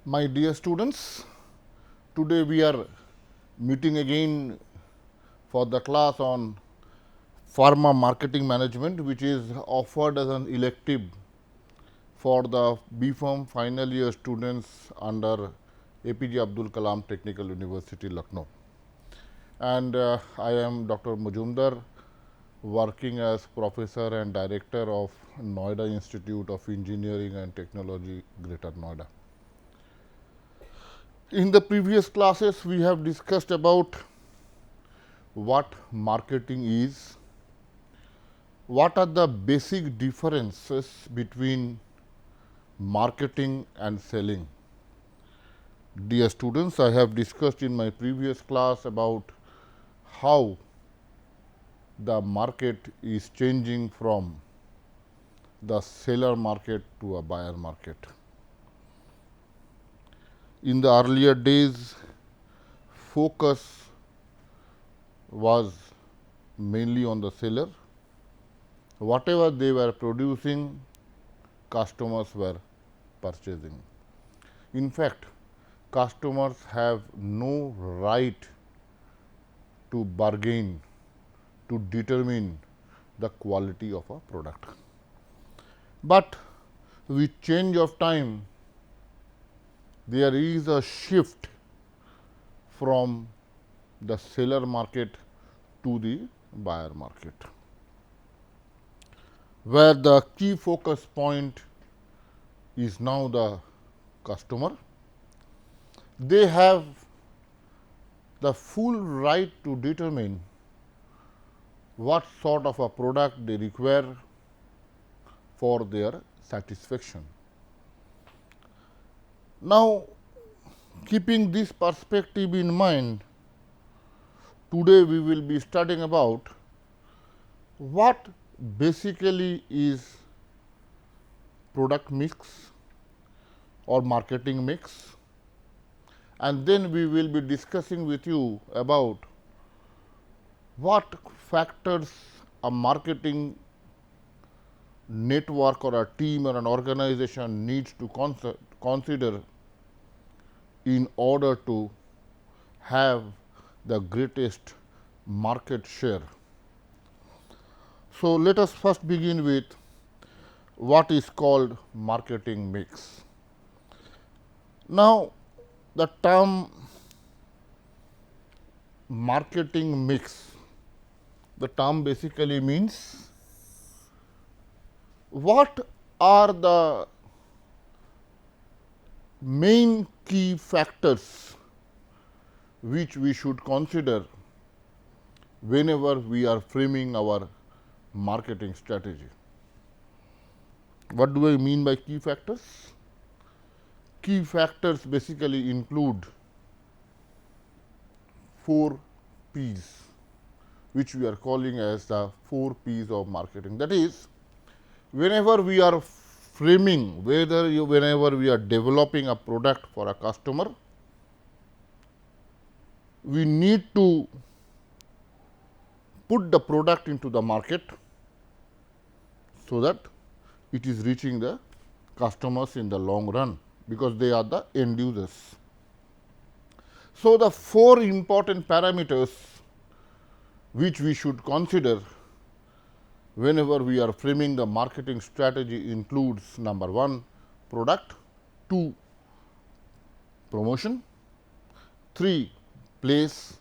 My dear students, today we are meeting again for the class on Pharma Marketing Management, which is offered as an elective for the B.Pharm final year students under APJ Abdul Kalam Technical University, Lucknow. And I am Dr. Majumdar, working as Professor and Director of Noida Institute of Engineering and Technology, Greater Noida. In the previous classes, we have discussed about what marketing is, what are the basic differences between marketing and selling. Dear students, I have discussed in my previous class about how the market is changing from the seller market to a buyer market. In the earlier days, focus was mainly on the seller. Whatever they were producing, customers were purchasing. In fact, customers have no right to bargain to determine the quality of a product. But with change of time, there is a shift from the seller market to the buyer market, where the key focus point is now the customer. They have the full right to determine what sort of a product they require for their satisfaction. Now, keeping this perspective in mind, today we will be studying about what basically is product mix or marketing mix, and then we will be discussing with you about what factors a marketing network or a team or an organization needs to consider in order to have the greatest market share. So, let us first begin with what is called marketing mix. Now, the term marketing mix, the term basically means what are the main key factors which we should consider whenever we are framing our marketing strategy. What do I mean by key factors? Key factors basically include 4 P's, which we are calling as the 4 P's of marketing. That is, whenever we are framing, whenever we are developing a product for a customer, we need to put the product into the market so that it is reaching the customers in the long run, because they are the end users. So, the 4 important parameters which we should consider whenever we are framing the marketing strategy includes: number 1, product; 2, promotion; 3, place;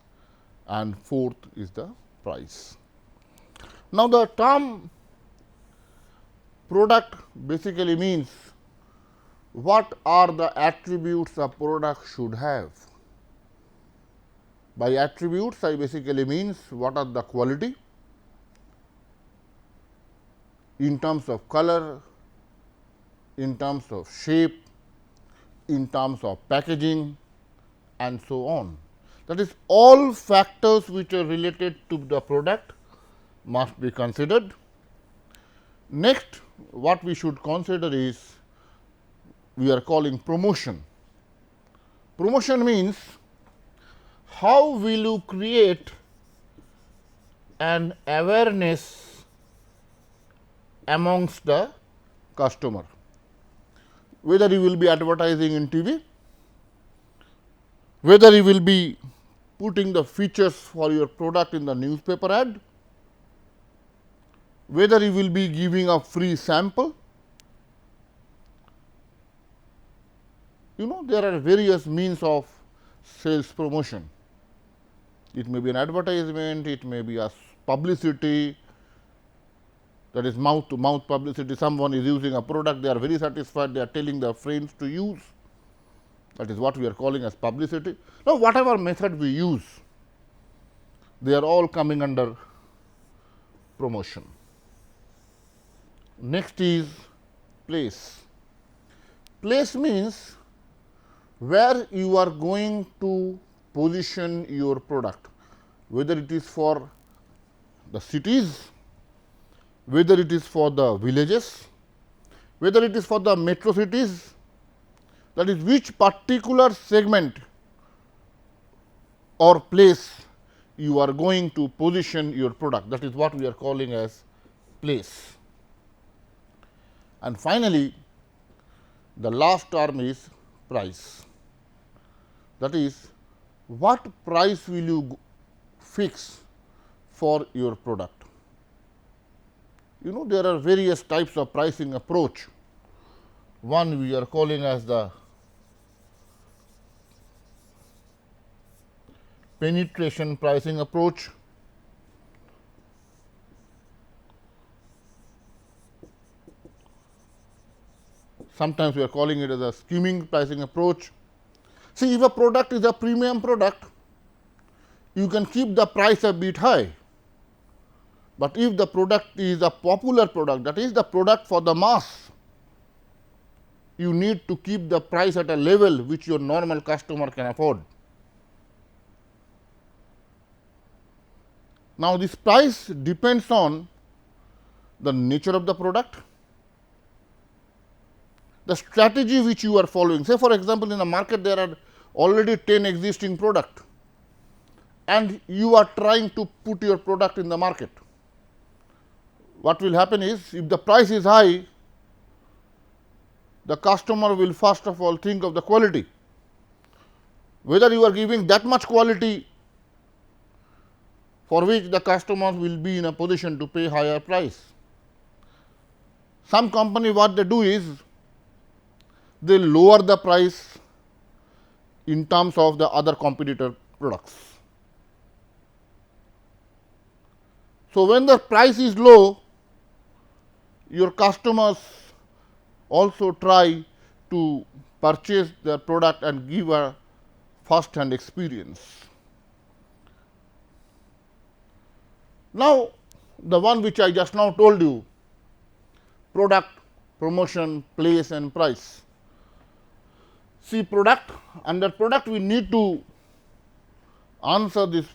and 4th is the price. Now, the term product basically means what are the attributes a product should have. By attributes, I basically means what are the quality in terms of color, in terms of shape, in terms of packaging, and so on. That is, all factors which are related to the product must be considered. Next, what we should consider is we are calling promotion. Promotion means how will you create an awareness amongst the customer, whether you will be advertising in TV, whether you will be putting the features for your product in the newspaper ad, whether you will be giving a free sample. There are various means of sales promotion. It may be an advertisement, it may be a publicity, that is mouth to mouth publicity. Someone is using a product, they are very satisfied, they are telling their friends to use. That is what we are calling as publicity. Now, whatever method we use, they are all coming under promotion. Next is place. Place means where you are going to position your product, whether it is for the cities, whether it is for the villages, whether it is for the metro cities, that is which particular segment or place you are going to position your product. That is what we are calling as place. And finally, the last term is price. That is, what price will you fix for your product? There are various types of pricing approach. One we are calling as the penetration pricing approach. Sometimes we are calling it as a skimming pricing approach. See, if a product is a premium product, you can keep the price a bit high. But if the product is a popular product, that is the product for the mass, you need to keep the price at a level which your normal customer can afford. Now, this price depends on the nature of the product, the strategy which you are following. Say, for example, in the market there are already 10 existing products and you are trying to put your product in the market. What will happen is, if the price is high, the customer will first of all think of the quality, whether you are giving that much quality for which the customers will be in a position to pay higher price. Some company, what they do is, they lower the price in terms of the other competitor products. So, when the price is low, your customers also try to purchase their product and give a first hand experience. Now, the one which I just now told you, product, promotion, place and price. See, product, under product we need to answer these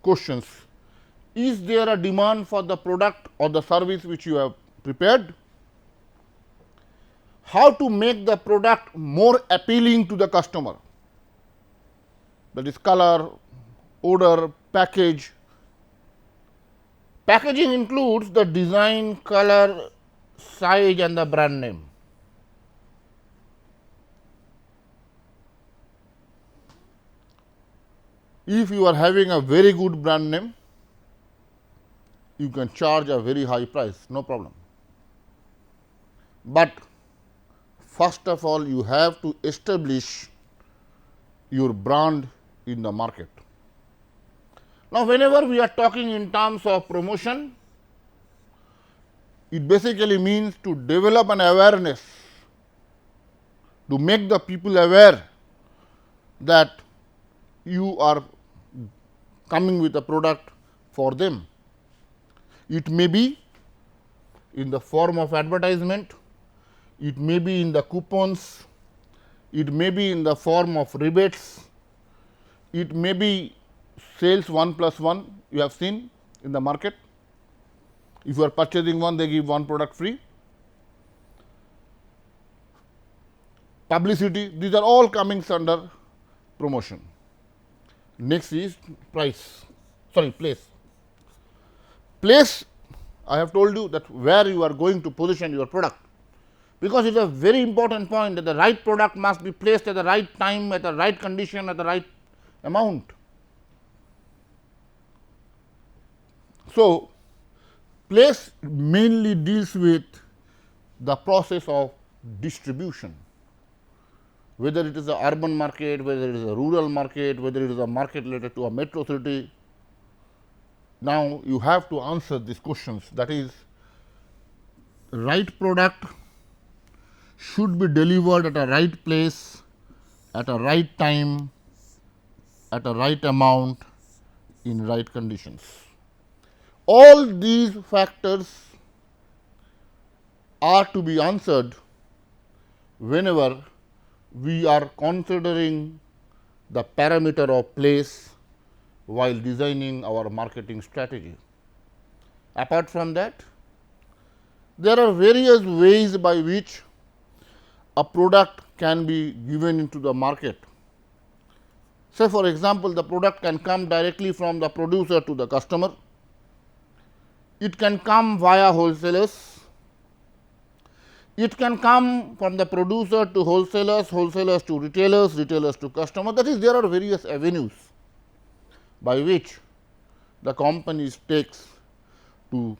questions. Is there a demand for the product or the service which you have prepared? How to make the product more appealing to the customer, that is color, odor, package. Packaging includes the design, color, size and the brand name. If you are having a very good brand name, you can charge a very high price, no problem. But first of all, you have to establish your brand in the market. Now, whenever we are talking in terms of promotion, it basically means to develop an awareness, to make the people aware that you are coming with a product for them. It may be in the form of advertisement, it may be in the coupons, it may be in the form of rebates, it may be sales 1+1, you have seen in the market. If you are purchasing one, they give one product free. Publicity, these are all coming under promotion. Next is place. Place, I have told you that where you are going to position your product, because it is a very important point that the right product must be placed at the right time, at the right condition, at the right amount. So, place mainly deals with the process of distribution, whether it is a urban market, whether it is a rural market, whether it is a market related to a metro city. Now, you have to answer these questions, that is, right product should be delivered at a right place, at a right time, at a right amount, in right conditions. All these factors are to be answered whenever we are considering the parameter of place while designing our marketing strategy. Apart from that, there are various ways by which a product can be given into the market. Say for example, the product can come directly from the producer to the customer. It can come via wholesalers. It can come from the producer to wholesalers, wholesalers to retailers, retailers to customers. That is, there are various avenues by which the company takes to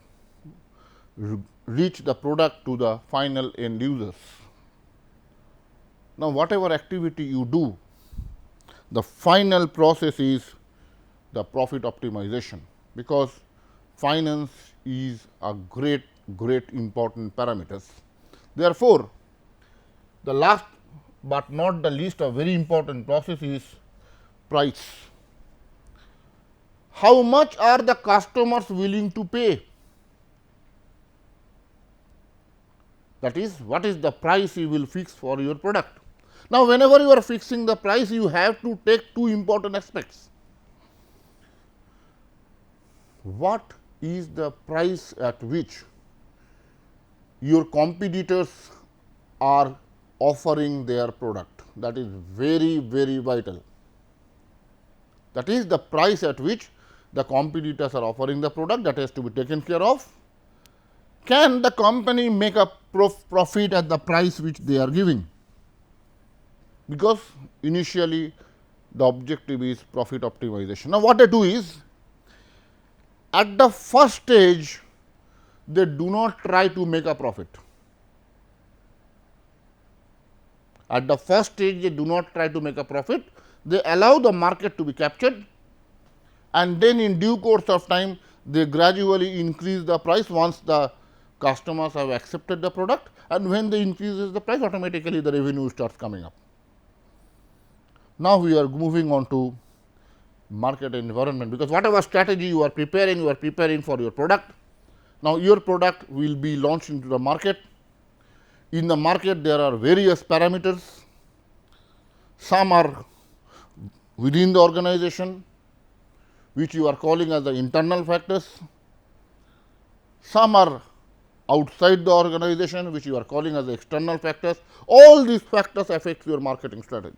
reach the product to the final end users. Now, whatever activity you do, the final process is the profit optimization, because finance is a great important parameters. Therefore, the last but not the least a very important process is price. How much are the customers willing to pay? That is, what is the price you will fix for your product. Now, whenever you are fixing the price, you have to take two important aspects. What is the price at which your competitors are offering their product? That is very vital. That is the price at which the competitors are offering the product, that has to be taken care of. Can the company make a profit at the price which they are giving? Because initially the objective is profit optimization. Now, what they do is, at the first stage they do not try to make a profit. At the first stage they do not try to make a profit, they allow the market to be captured, and then in due course of time they gradually increase the price once the customers have accepted the product, and when they increases the price, automatically the revenue starts coming up. Now, we are moving on to market environment, because whatever strategy you are preparing for your product. Now, your product will be launched into the market. In the market, there are various parameters. Some are within the organization, which you are calling as the internal factors. Some are outside the organization, which you are calling as the external factors. All these factors affect your marketing strategy.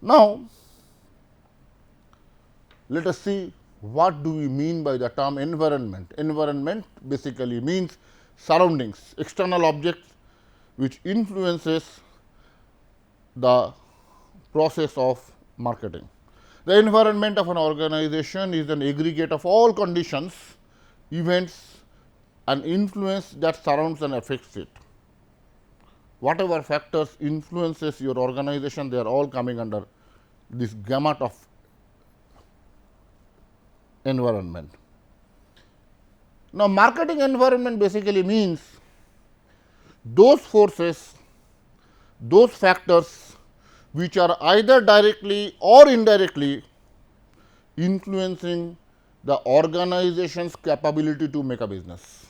Now, let us see what do we mean by the term environment. Environment basically means surroundings, external objects which influences the process of marketing. The environment of an organization is an aggregate of all conditions, events and influence that surrounds and affects it. Whatever factors influences your organization, they are all coming under this gamut of environment. Now, marketing environment basically means those forces, those factors which are either directly or indirectly influencing the organization's capability to make a business.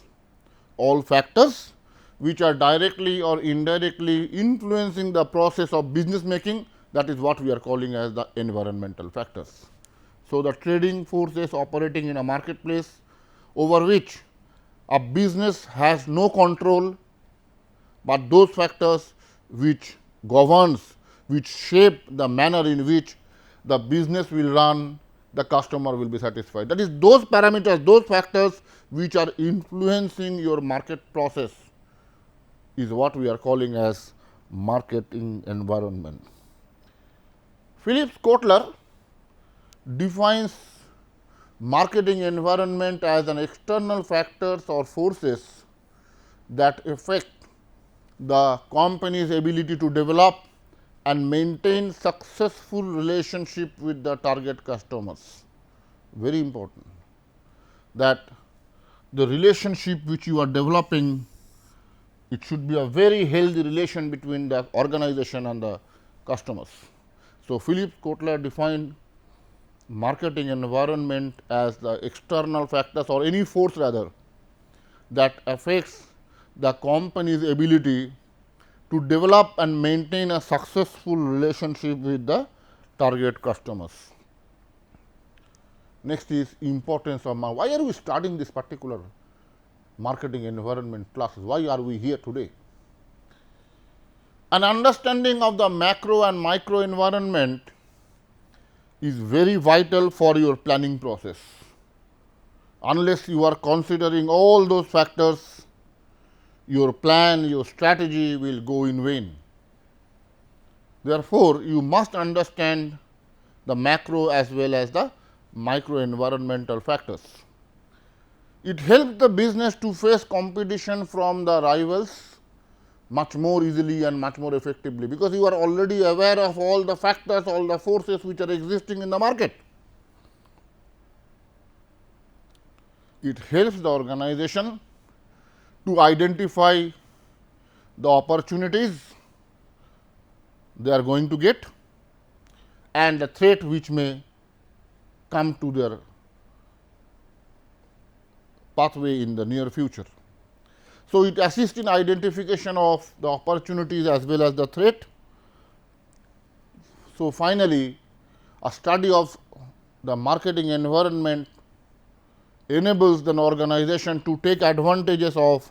All factors which are directly or indirectly influencing the process of business making, that is what we are calling as the environmental factors. So, the trading forces operating in a marketplace over which a business has no control, but those factors which governs, which shape the manner in which the business will run, the customer will be satisfied. That is, those parameters, those factors which are influencing your market process is what we are calling as marketing environment. Philip Kotler defines marketing environment as an external factors or forces that affect the company's ability to develop and maintain successful relationship with the target customers. Very important that the relationship which you are developing, it should be a very healthy relation between the organization and the customers. So, Philip Kotler defined marketing environment as the external factors or any force rather that affects the company's ability to develop and maintain a successful relationship with the target customers. Next is importance of why are we starting this particular marketing environment classes? Why are we here today? An understanding of the macro and micro environment is very vital for your planning process. Unless you are considering all those factors, your plan, your strategy will go in vain. Therefore, you must understand the macro as well as the micro environmental factors. It helps the business to face competition from the rivals much more easily and much more effectively, because you are already aware of all the factors, all the forces which are existing in the market. It helps the organization to identify the opportunities they are going to get and the threat which may come to their pathway in the near future. So, it assists in identification of the opportunities as well as the threat. So, finally, a study of the marketing environment enables an organization to take advantages of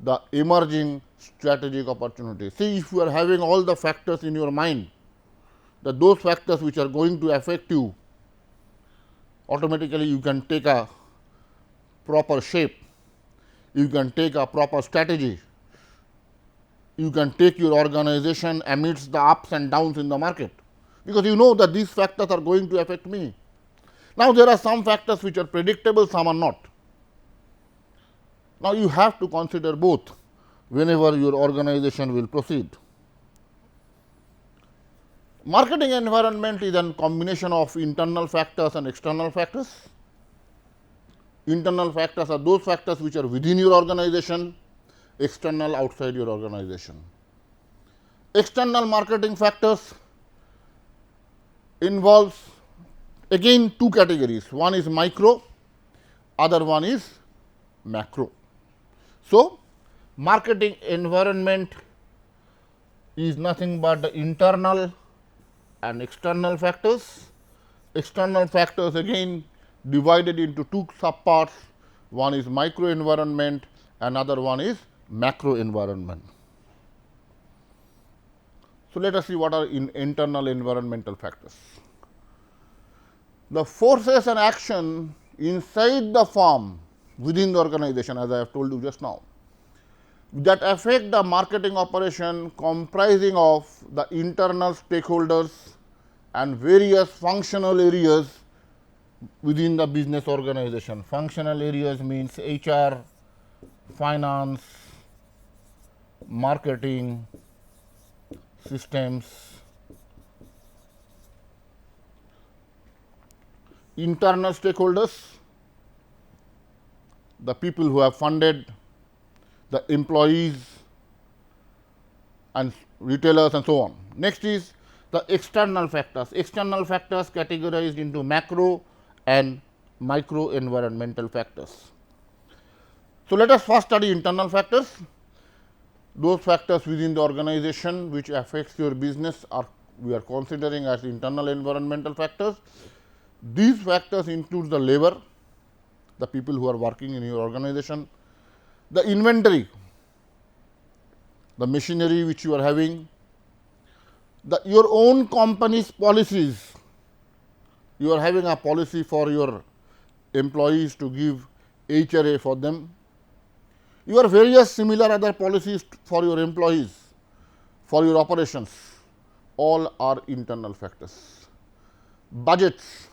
the emerging strategic opportunities. See, if you are having all the factors in your mind, that those factors which are going to affect you, automatically you can take a proper shape, you can take a proper strategy, you can take your organization amidst the ups and downs in the market, because you know that these factors are going to affect me. Now, there are some factors which are predictable, some are not. Now, you have to consider both whenever your organization will proceed. Marketing environment is a combination of internal factors and external factors. Internal factors are those factors which are within your organization, external outside your organization. External marketing factors involves again two categories, one is micro, other one is macro. So, marketing environment is nothing but the internal and external factors. External factors again divided into two subparts, one is micro environment, another one is macro environment. So, let us see what are internal environmental factors. The forces and action inside the firm within the organization, as I have told you just now, that affect the marketing operation comprising of the internal stakeholders and various functional areas within the business organization. Functional areas means HR, finance, marketing, systems. Internal stakeholders, the people who have funded, the employees and retailers and so on. Next is the external factors. External factors categorized into macro and micro environmental factors. So, let us first study internal factors. Those factors within the organization which affects your business we are considering as internal environmental factors. These factors include the labor, the people who are working in your organization, the inventory, the machinery which you are having, your own company's policies. You are having a policy for your employees to give HRA for them. Your various similar other policies for your employees, for your operations, all are internal factors. Budgets,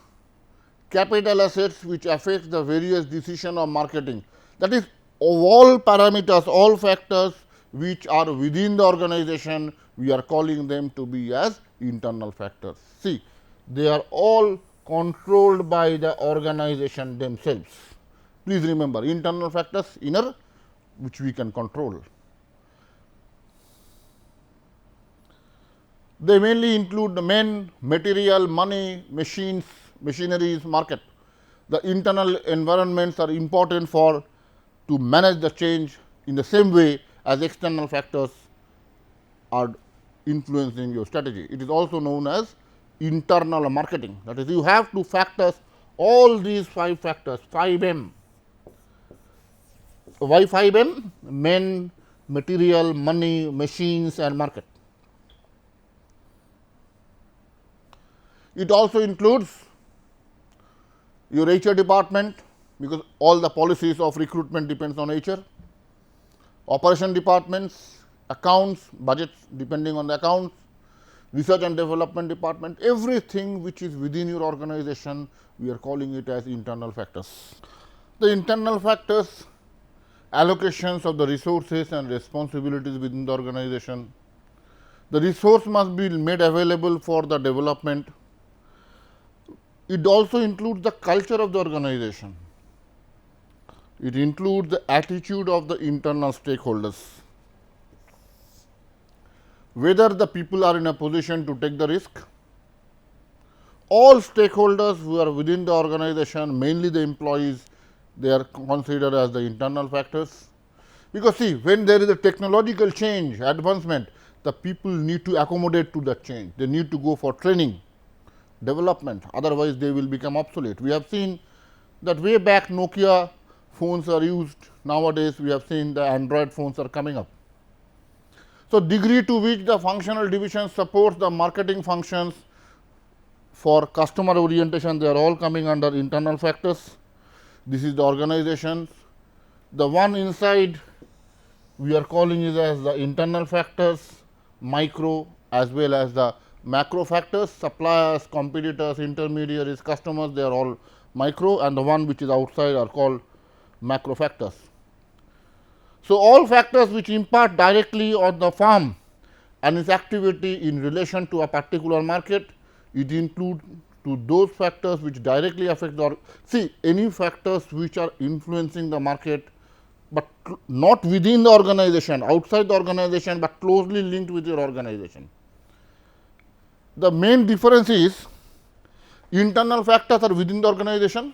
capital assets which affect the various decision of marketing. That is, of all parameters, all factors which are within the organization, we are calling them to be as internal factors. See, they are all controlled by the organization themselves. Please remember, internal factors, inner, which we can control. They mainly include the men, material, money, machines, machineries, market. The internal environments are important for to manage the change in the same way as external factors are influencing your strategy. It is also known as internal marketing. That is, you have to factors all these 5 factors, 5M. Why 5M? Men, material, money, machines and market. It also includes your HR department, because all the policies of recruitment depends on HR, operation departments, accounts, budgets depending on the accounts, research and development department, everything which is within your organization, we are calling it as internal factors. The internal factors, allocations of the resources and responsibilities within the organization. The resource must be made available for the development. It also includes the culture of the organization. It includes the attitude of the internal stakeholders. Whether the people are in a position to take the risk. All stakeholders who are within the organization, mainly the employees, they are considered as the internal factors. Because see, when there is a technological change, advancement, the people need to accommodate to that change. They need to go for training, development, otherwise they will become obsolete. We have seen that way back Nokia phones are used, nowadays we have seen the Android phones are coming up. So, degree to which the functional division supports the marketing functions for customer orientation, they are all coming under internal factors. This is the organizations. The one inside we are calling it as the internal factors, micro as well as the macro factors, suppliers, competitors, intermediaries, customers, they are all micro, and the one which is outside are called macro factors. So, all factors which impact directly on the firm and its activity in relation to a particular market, it includes to those factors which directly affect the see any factors which are influencing the market, but not within the organization, outside the organization, but closely linked with your organization. The main difference is internal factors are within the organization,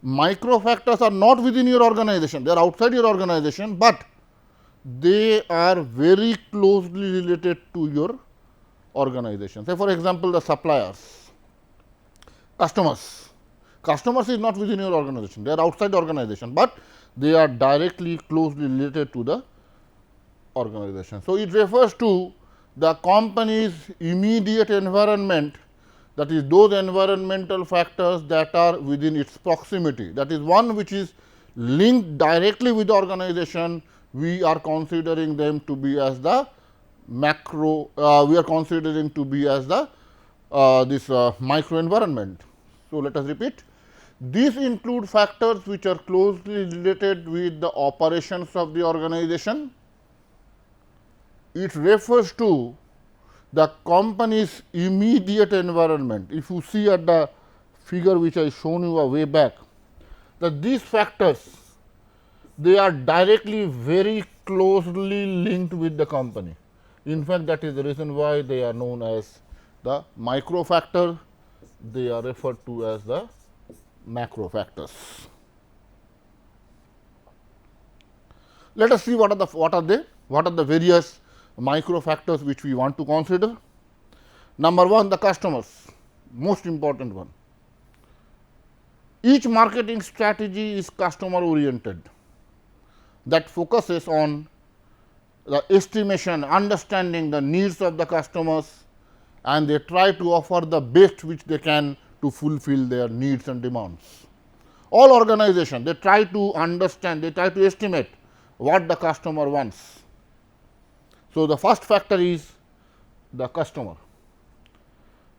micro factors are not within your organization, they are outside your organization, but they are very closely related to your organization. Say for example, the suppliers, customers. Customers is not within your organization, they are outside the organization, but they are directly closely related to the organization. So, it refers to the company's immediate environment, that is those environmental factors that are within its proximity, that is one which is linked directly with the organization, we are considering them to be as the macro, we are considering to be as the micro environment. So, let us repeat. These include factors which are closely related with the operations of the organization. It refers to the company's immediate environment. If you see at the figure which I shown you a way back, that these factors, they are directly very closely linked with the company. In fact, that is the reason why they are known as the micro factor, they are referred to as the macro factors. Let us see what are the various micro factors which we want to consider. Number 1, the customers, most important one. Each marketing strategy is customer oriented, that focuses on the estimation, understanding the needs of the customers, and they try to offer the best which they can to fulfill their needs and demands. All organizations, they try to understand, they try to estimate what the customer wants. So, the first factor is the customer.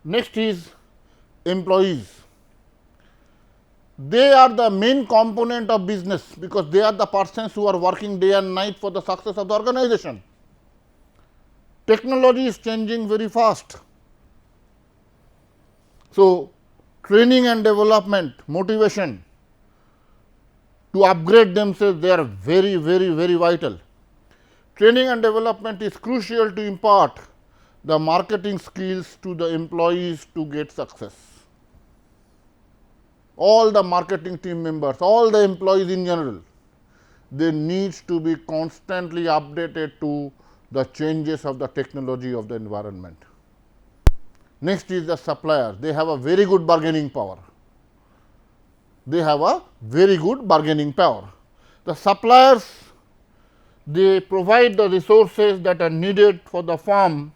Next is employees. they are the main component of business, because they are the persons who are working day and night for the success of the organization. Technology is changing very fast. So, training and development, motivation to upgrade themselves, they are very, very, very vital. Training and development is crucial to impart the marketing skills to the employees to get success. All the marketing team members, all the employees in general, they need to be constantly updated to the changes of the technology of the environment. Next is the suppliers. They have a very good bargaining power. They have a very good bargaining power. The suppliers, they provide the resources that are needed for the firm,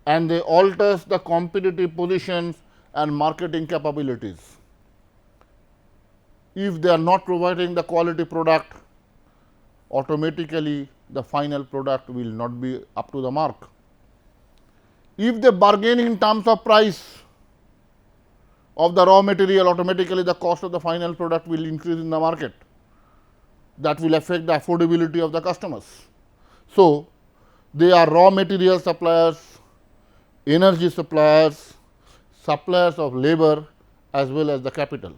and they alters the competitive positions and marketing capabilities. If they are not providing the quality product, automatically the final product will not be up to the mark. If they bargain in terms of price of the raw material, automatically the cost of the final product will increase in the market. That will affect the affordability of the customers. So, they are raw material suppliers, energy suppliers, suppliers of labor as well as the capital.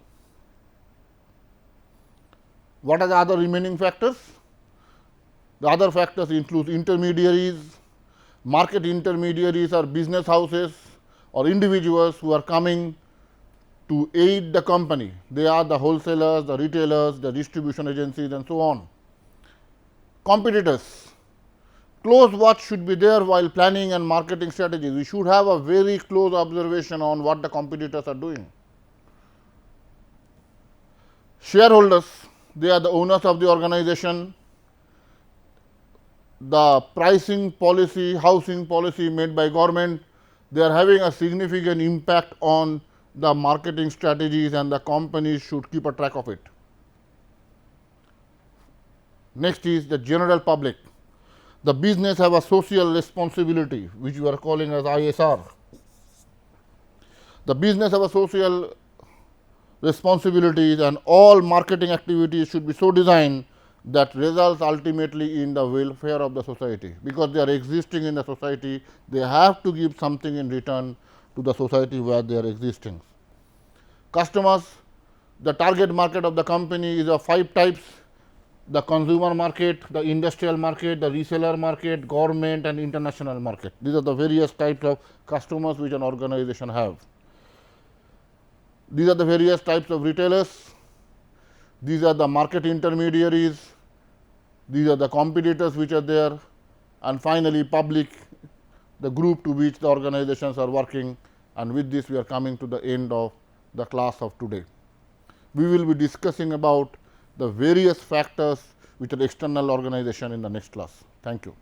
What are the other remaining factors? The other factors include intermediaries. Market intermediaries are business houses or individuals who are coming to aid the company. They are the wholesalers, the retailers, the distribution agencies and so on. Competitors. Close watch should be there while planning and marketing strategies. We should have a very close observation on what the competitors are doing. Shareholders, they are the owners of the organization. The pricing policy, housing policy made by government, they are having a significant impact on the marketing strategies, and the companies should keep a track of it. Next is the general public. The business have a social responsibility, which we are calling as ISR. The business have a social responsibilities, and all marketing activities should be so designed that results ultimately in the welfare of the society, because they are existing in the society, they have to give something in return to the society where they are existing. Customers, the target market of the company is of 5 types: the consumer market, the industrial market, the reseller market, government and international market. These are the various types of customers which an organization have. These are the various types of retailers. These are the market intermediaries, these are the competitors which are there, and finally public, the group to which the organizations are working. And with this we are coming to the end of the class of today. We will be discussing about the various factors which are external organization in the next class. Thank you.